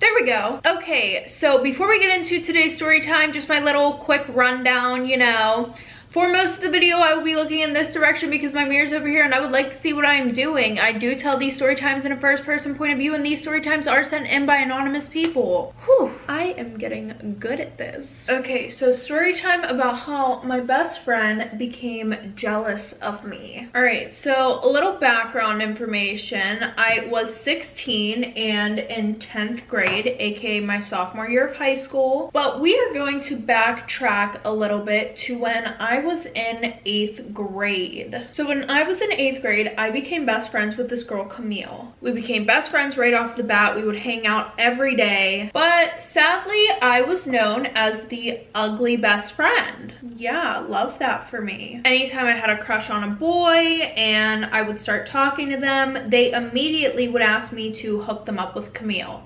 There we go. Okay, so before we get into today's story time, just my little quick rundown, you know. For most of the video, I will be looking in this direction because my mirror's over here and I would like to see what I am doing. I do tell these story times in a first person point of view and these story times are sent in by anonymous people. Whew, I am getting good at this. Okay, so story time about how my best friend became jealous of me. All right, so a little background information. I was 16 and in 10th grade, aka my sophomore year of high school. But we are going to backtrack a little bit to when I was in 8th grade. So when I was in 8th grade, I became best friends with this girl, Camille. We became best friends right off the bat. We would hang out every day. But sadly, I was known as the ugly best friend. Yeah, love that for me. Anytime I had a crush on a boy and I would start talking to them, they immediately would ask me to hook them up with Camille,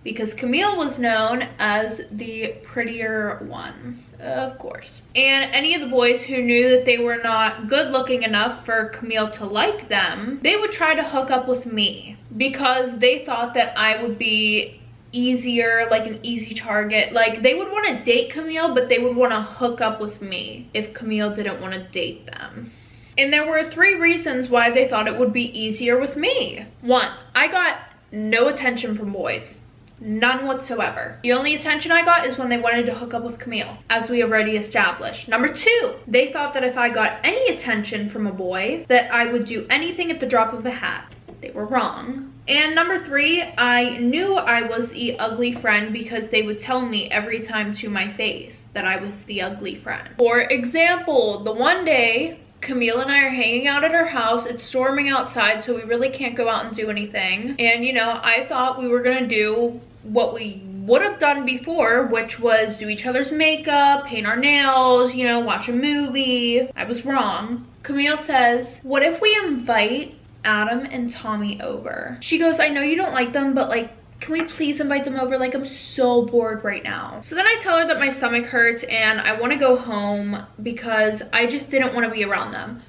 because Camille was known as the prettier one, of course. And any of the boys who knew that they were not good looking enough for Camille to like them, they would try to hook up with me because they thought that I would be easier, like an easy target. Like they would want to date Camille, but they would want to hook up with me if Camille didn't want to date them. And there were 3 reasons why they thought it would be easier with me. 1, I got no attention from boys. None whatsoever. The only attention I got is when they wanted to hook up with Camille, as we already established. Number 2, they thought that if I got any attention from a boy, that I would do anything at the drop of a hat. They were wrong. And number 3, I knew I was the ugly friend because they would tell me every time to my face that I was the ugly friend. For example, the one day Camille and I are hanging out at her house. It's storming outside, so we really can't go out and do anything. And you know, I thought we were gonna do what we would have done before, which was do each other's makeup, paint our nails, you know, watch a movie. I was wrong. Camille says, what if we invite Adam and Tommy over? She goes, I know you don't like them, but like, can we please invite them over? Like, I'm so bored right now. So then I tell her that my stomach hurts and I want to go home because I just didn't want to be around them.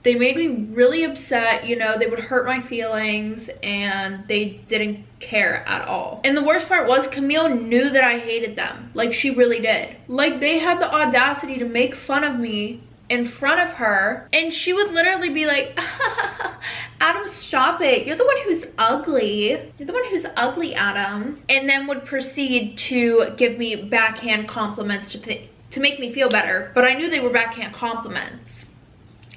They made me really upset, you know, they would hurt my feelings and they didn't care at all. And the worst part was Camille knew that I hated them. Like, she really did. Like, they had the audacity to make fun of me in front of her, and she would literally be like, Adam, stop it, you're the one who's ugly, you're the one who's ugly, Adam, and then would proceed to give me backhand compliments to make me feel better. But I knew they were backhand compliments.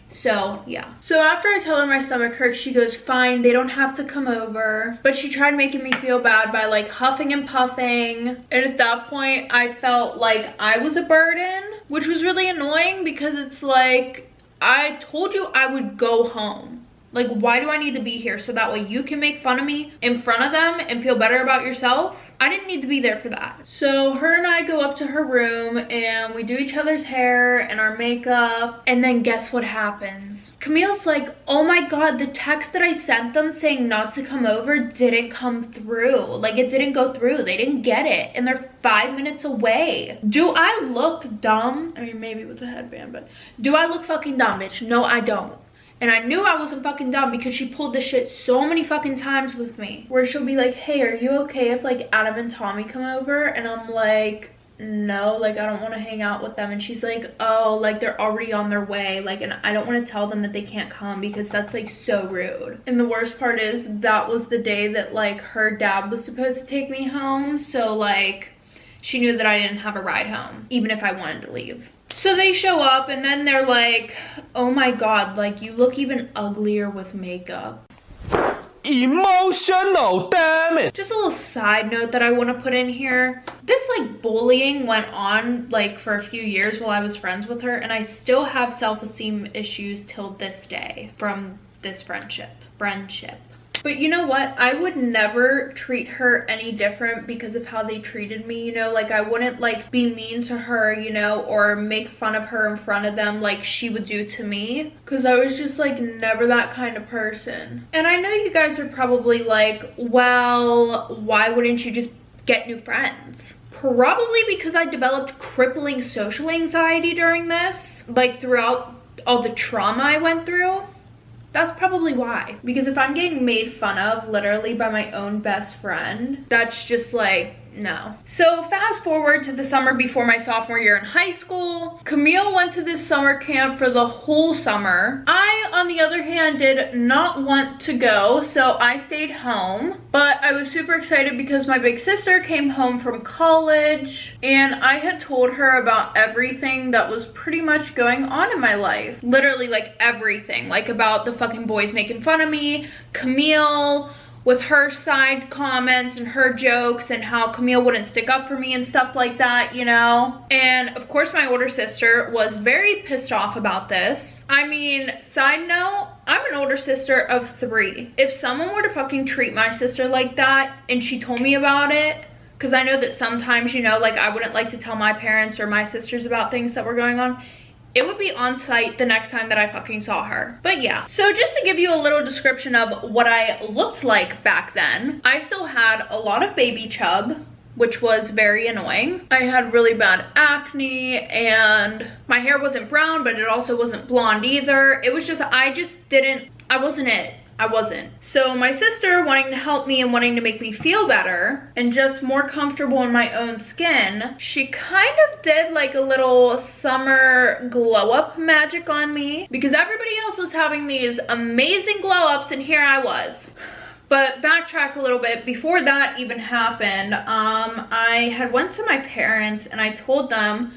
So yeah. So after I tell her my stomach hurts, she goes, fine, they don't have to come over. But she tried making me feel bad by like huffing and puffing. And at that point, I felt like I was a burden, which was really annoying because it's like, I told you I would go home. Like, why do I need to be here? So that way you can make fun of me in front of them and feel better about yourself? I didn't need to be there for that. So her and I go up to her room and we do each other's hair and our makeup. And then guess what happens? Camille's like, oh my God, the text that I sent them saying not to come over didn't come through. Like, it didn't go through. They didn't get it. And they're 5 minutes away. Do I look dumb? I mean, maybe with a headband, but do I look fucking dumb, bitch? No, I don't. And I knew I wasn't fucking dumb because she pulled this shit so many fucking times with me. Where she'll be like, hey, are you okay if like Adam and Tommy come over? And I'm like, no, like I don't want to hang out with them. And she's like, oh, like they're already on their way. Like, and I don't want to tell them that they can't come because that's like so rude. And the worst part is that was the day that like her dad was supposed to take me home. So like she knew that I didn't have a ride home, even if I wanted to leave. So they show up and then they're like, oh my God, like you look even uglier with makeup. Emotional, damn it. Just a little side note that I want to put in here. This like bullying went on like for a few years while I was friends with her, and I still have self-esteem issues till this day from this friendship. But you know what? I would never treat her any different because of how they treated me, you know? Like, I wouldn't, like, be mean to her, you know, or make fun of her in front of them like she would do to me. Because I was just, like, never that kind of person. And I know you guys are probably like, well, why wouldn't you just get new friends? Probably because I developed crippling social anxiety during this. Like, throughout all the trauma I went through. That's probably why. Because if I'm getting made fun of literally by my own best friend, that's just like, no. So fast forward to the summer before my sophomore year in high school. Camille went to this summer camp for the whole summer. I, on the other hand, did not want to go, so I stayed home. But I was super excited because my big sister came home from college and I had told her about everything that was pretty much going on in my life. Literally like everything, like about the fucking boys making fun of me, Camille with her side comments and her jokes and how Camille wouldn't stick up for me and stuff like that, you know? And of course my older sister was very pissed off about this. I mean, side note, I'm an older sister of 3. If someone were to fucking treat my sister like that and she told me about it, because I know that sometimes, you know, like I wouldn't like to tell my parents or my sisters about things that were going on, it would be on site the next time that I fucking saw her. But yeah, so just to give you a little description of what I looked like back then, I still had a lot of baby chub, which was very annoying. I had really bad acne and my hair wasn't brown, but it also wasn't blonde either. It was just, I wasn't it. I wasn't. So my sister, wanting to help me and wanting to make me feel better and just more comfortable in my own skin, she kind of did like a little summer glow up magic on me because everybody else was having these amazing glow ups and here I was. But backtrack a little bit, before that even happened, I had went to my parents and I told them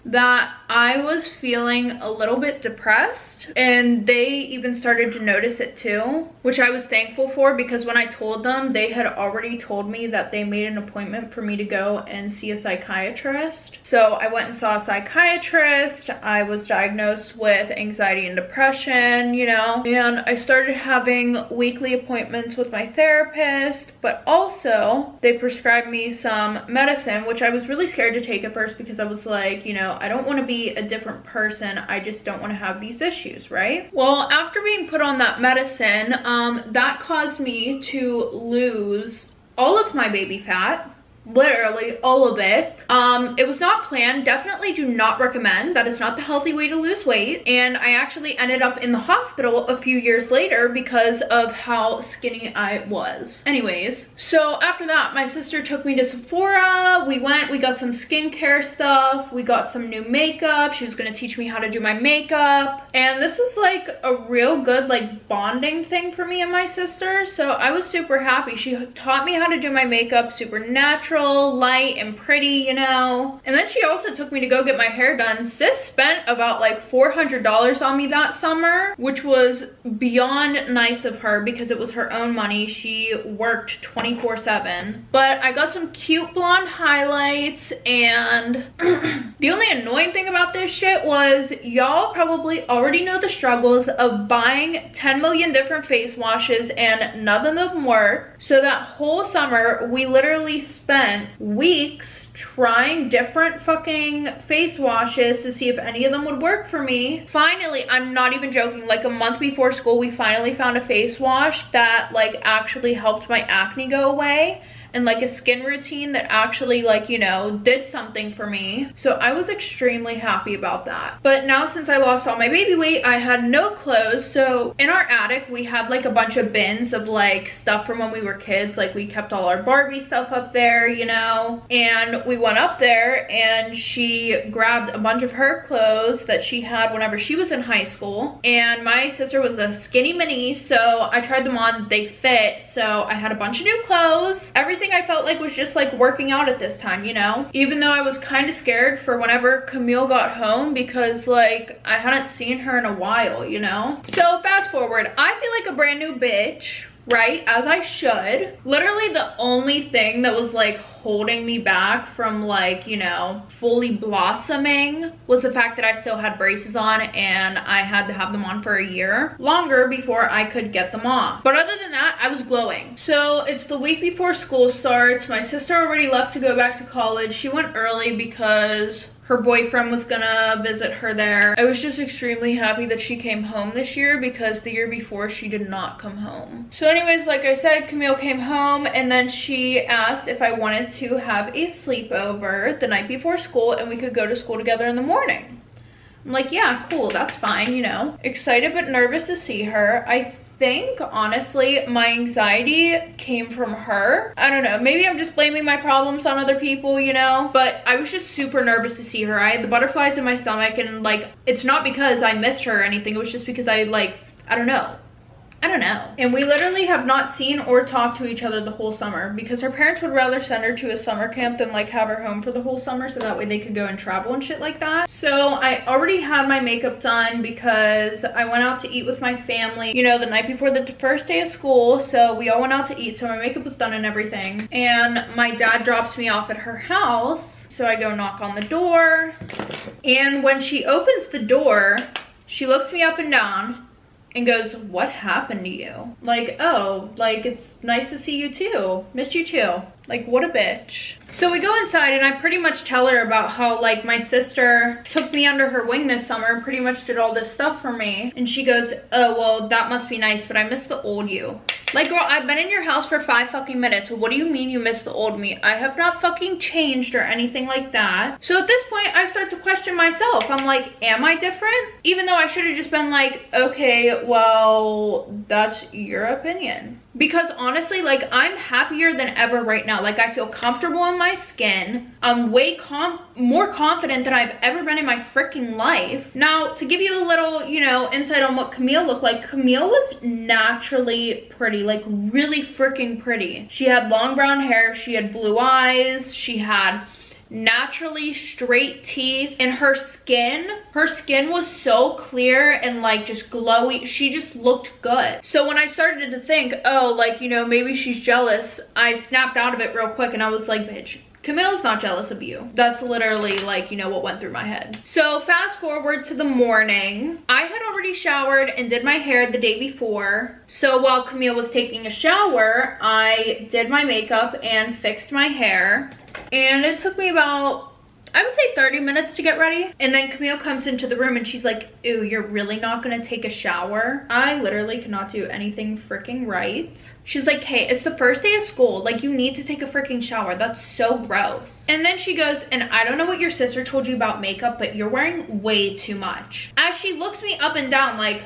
that I was feeling a little bit depressed and they even started to notice it too, which I was thankful for because when I told them, they had already told me that they made an appointment for me to go and see a psychiatrist. So I went and saw a psychiatrist. I was diagnosed with anxiety and depression, you know, and I started having weekly appointments with my therapist, but also they prescribed me some medicine, which I was really scared to take at first because I was like, you know, I don't want to be a different person. I just don't want to have these issues, right? Well, after being put on that medicine, that caused me to lose all of my baby fat. Literally all of it. It was not planned. Definitely do not recommend. That is not the healthy way to lose weight. And I actually ended up in the hospital a few years later because of how skinny I was. Anyways, so after that, my sister took me to Sephora. We got some skincare stuff. We got some new makeup. She was gonna teach me how to do my makeup. And this was like a real good like bonding thing for me and my sister. So I was super happy. She taught me how to do my makeup super natural, light and pretty, you know. And then she also took me to go get my hair done. Sis spent about like $400 on me that summer, which was beyond nice of her because it was her own money. She worked 24/7. But I got some cute blonde highlights and the only annoying thing about this shit was y'all probably already know the struggles of buying 10 million different face washes and none of them work. So that whole summer we literally spent weeks trying different fucking face washes to see if any of them would work for me. Finally, I'm not even joking, like a month before school, we finally found a face wash that like actually helped my acne go away. And like a skin routine that actually like, you know, did something for me. So I was extremely happy about that. But now since I lost all my baby weight, I had no clothes. So in our attic, we had like a bunch of bins of like stuff from when we were kids. Like we kept all our Barbie stuff up there, you know. And we went up there and she grabbed a bunch of her clothes that she had whenever she was in high school. And my sister was a skinny mini, so I tried them on, they fit. So I had a bunch of new clothes. Everything I felt like was just like working out at this time, you know, even though I was kind of scared for whenever Camille got home because like I hadn't seen her in a while, you know. So fast forward, I feel like a brand new bitch, right, as I should. Literally the only thing that was like holding me back from like, you know, fully blossoming was the fact that I still had braces on and I had to have them on for a year longer before I could get them off. But other than that, I was glowing. So it's the week before school starts. My sister already left to go back to college. She went early because her boyfriend was gonna visit her there. I was just extremely happy that she came home this year because the year before she did not come home. So anyways, like I said, Camille came home and then she asked if I wanted to have a sleepover the night before school and we could go to school together in the morning. I'm like, yeah, cool, that's fine, you know. Excited but nervous to see her. I think honestly my anxiety came from her. I don't know, maybe I'm just blaming my problems on other people, you know, but I was just super nervous to see her. I had the butterflies in my stomach, and like, it's not because I missed her or anything, it was just because I don't know. And we literally have not seen or talked to each other the whole summer because her parents would rather send her to a summer camp than like have her home for the whole summer, so that way they could go and travel and shit like that. So I already had my makeup done because I went out to eat with my family, you know, the night before the first day of school. So we all went out to eat, so my makeup was done and everything. And my dad drops me off at her house. So I go knock on the door. And when she opens the door, she looks me up and down and goes, what happened to you? Like, oh, like, it's nice to see you too. Missed you too. Like, what a bitch. So we go inside and I pretty much tell her about how like my sister took me under her wing this summer and pretty much did all this stuff for me. And she goes, oh, well, that must be nice, but I miss the old you. Like, girl, I've been in your house for 5 fucking minutes. What do you mean you miss the old me? I have not fucking changed or anything like that. So at this point, I start to question myself. I'm like, am I different? Even though I should have just been like, okay, well, that's your opinion. Because honestly, like, I'm happier than ever right now. Like, I feel comfortable in my skin. I'm way more confident than I've ever been in my freaking life. Now, to give you a little, you know, insight on what Camille looked like, Camille was naturally pretty, like really freaking pretty. She had long brown hair, she had blue eyes, she had naturally straight teeth, and her skin was so clear and like just glowy. She just looked good. So when I started to think, oh, like, you know, maybe she's jealous, I snapped out of it real quick and I was like, bitch, Camille's not jealous of you. That's literally like, you know, what went through my head. So fast forward to the morning. I had already showered and did my hair the day before. So while Camille was taking a shower, I did my makeup and fixed my hair. And it took me about, I would say 30 minutes to get ready. And then Camille comes into the room and she's like, ew, you're really not gonna take a shower? I literally cannot do anything freaking right. She's like, hey, it's the first day of school. Like, you need to take a freaking shower. That's so gross. And then she goes, and I don't know what your sister told you about makeup, but you're wearing way too much. As she looks me up and down like,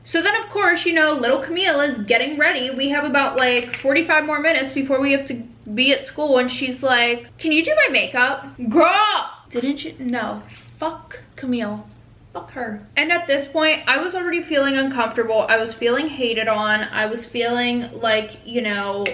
so then of course, you know, little Camille is getting ready. We have about like 45 more minutes before we have to be at school, and she's like, can you do my makeup? Girl, didn't you? No, fuck Camille. Fuck her. And at this point, I was already feeling uncomfortable. I was feeling hated on. I was feeling like, you know,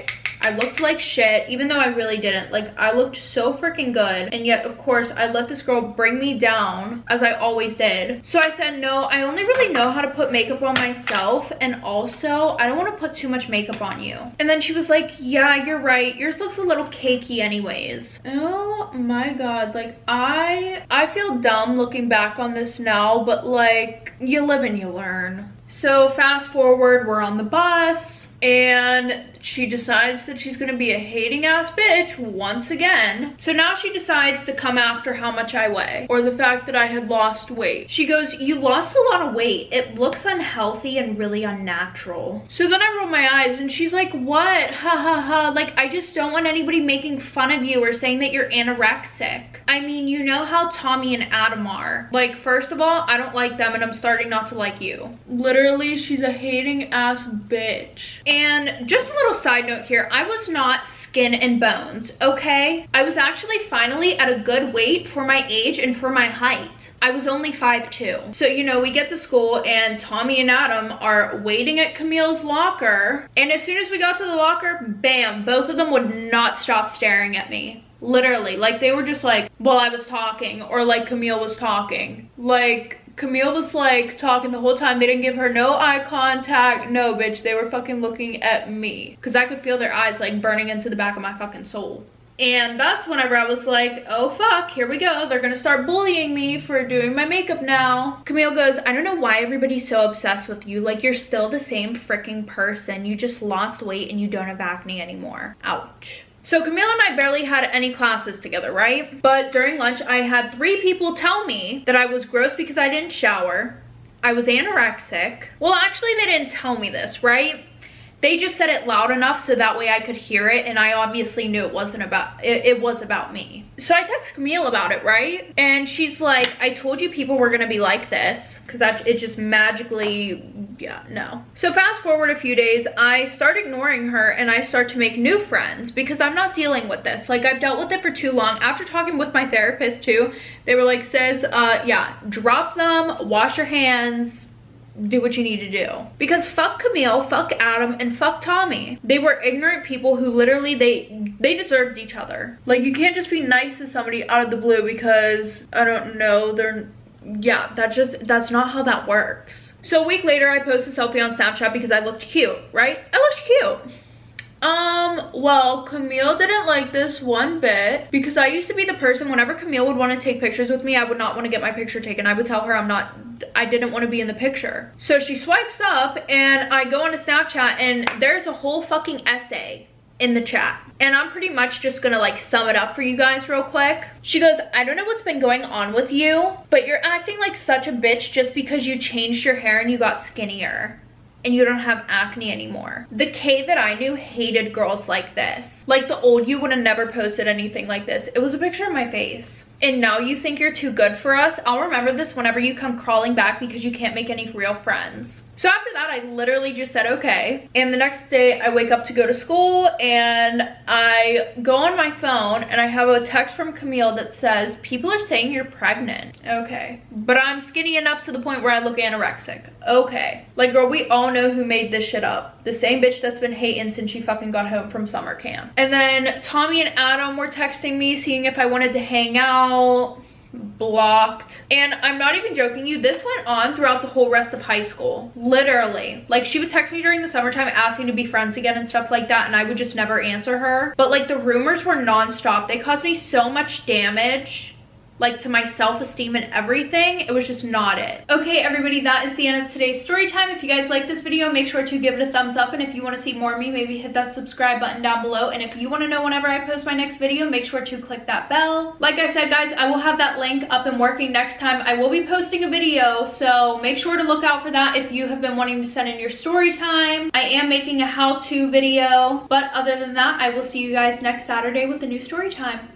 I looked like shit, even though I really didn't. Like, I looked so freaking good. And yet, of course, I let this girl bring me down, as I always did. So I said, no, I only really know how to put makeup on myself. And also, I don't want to put too much makeup on you. And then she was like, yeah, you're right. Yours looks a little cakey anyways. Oh my God. Like, I feel dumb looking back on this now, but like, you live and you learn. So fast forward, we're on the bus. And she decides that she's gonna be a hating ass bitch once again. So now she decides to come after how much I weigh, or the fact that I had lost weight. She goes, you lost a lot of weight. It looks unhealthy and really unnatural. So then I roll my eyes and she's like, what? Ha ha ha. Like, I just don't want anybody making fun of you or saying that you're anorexic. I mean, you know how Tommy and Adam are. Like, first of all, I don't like them and I'm starting not to like you. Literally, she's a hating ass bitch. And just a little side note here, I was not skin and bones, okay? I was actually finally at a good weight for my age and for my height. I was only 5'2". So, you know, we get to school and Tommy and Adam are waiting at Camille's locker. And as soon as we got to the locker, bam, both of them would not stop staring at me. Literally, like, they were just like, while I was talking, or like Camille was talking. Like, Camille was like talking the whole time. They didn't give her no eye contact. No, bitch, they were fucking looking at me. Cause I could feel their eyes like burning into the back of my fucking soul. And that's whenever I was like, oh fuck, here we go. They're gonna start bullying me for doing my makeup now. Camille goes, I don't know why everybody's so obsessed with you. Like, you're still the same freaking person. You just lost weight and you don't have acne anymore. Ouch. So Camille and I barely had any classes together, right? But during lunch, I had 3 people tell me that I was gross because I didn't shower. I was anorexic. Well, actually, they didn't tell me this, right? They just said it loud enough so that way I could hear it, and I obviously knew it wasn't about, it was about me. So I text Camille about it, right? And she's like, I told you people were gonna be like this, because it just magically, yeah, no. So fast forward a few days, I start ignoring her and I start to make new friends because I'm not dealing with this. Like, I've dealt with it for too long. After talking with my therapist too, they were like, sis, yeah, drop them, wash your hands, do what you need to do. Because fuck Camille, fuck Adam, and fuck Tommy. They were ignorant people who literally, they deserved each other. Like, you can't just be nice to somebody out of the blue because, I don't know, yeah, that's not how that works. So a week later, I post a selfie on Snapchat because I looked cute, right? I looked cute. Well, Camille didn't like this one bit because I used to be the person, whenever Camille would want to take pictures with me, I would not want to get my picture taken. I would tell her I didn't want to be in the picture. So she swipes up and I go onto Snapchat and there's a whole fucking essay in the chat. And I'm pretty much just gonna like sum it up for you guys real quick. She goes, I don't know what's been going on with you, but you're acting like such a bitch just because you changed your hair and you got skinnier. And you don't have acne anymore. The Kay that I knew hated girls like this. Like, the old you would have never posted anything like this. It was a picture of my face. And now you think you're too good for us? I'll remember this whenever you come crawling back because you can't make any real friends. So after that, I literally just said okay. And the next day, I wake up to go to school and I go on my phone and I have a text from Camille that says, people are saying you're pregnant. Okay. But I'm skinny enough to the point where I look anorexic. Okay. Like, girl, we all know who made this shit up. The same bitch that's been hating since she fucking got home from summer camp. And then Tommy and Adam were texting me, seeing if I wanted to hang out. Blocked. And I'm not even joking you, this went on throughout the whole rest of high school. Literally. Like, she would text me during the summertime asking to be friends again and stuff like that, and I would just never answer her. But like, the rumors were non-stop. They caused me so much damage, like to my self-esteem and everything. It was just not it. Okay, everybody, that is the end of today's story time. If you guys like this video, make sure to give it a thumbs up, and if you want to see more of me, maybe hit that subscribe button down below. And if you want to know whenever I post my next video, make sure to click that bell. Like I said, guys, I will have that link up and working next time. I will be posting a video, so make sure to look out for that if you have been wanting to send in your story time. I am making a how-to video, but other than that, I will see you guys next Saturday with a new story time.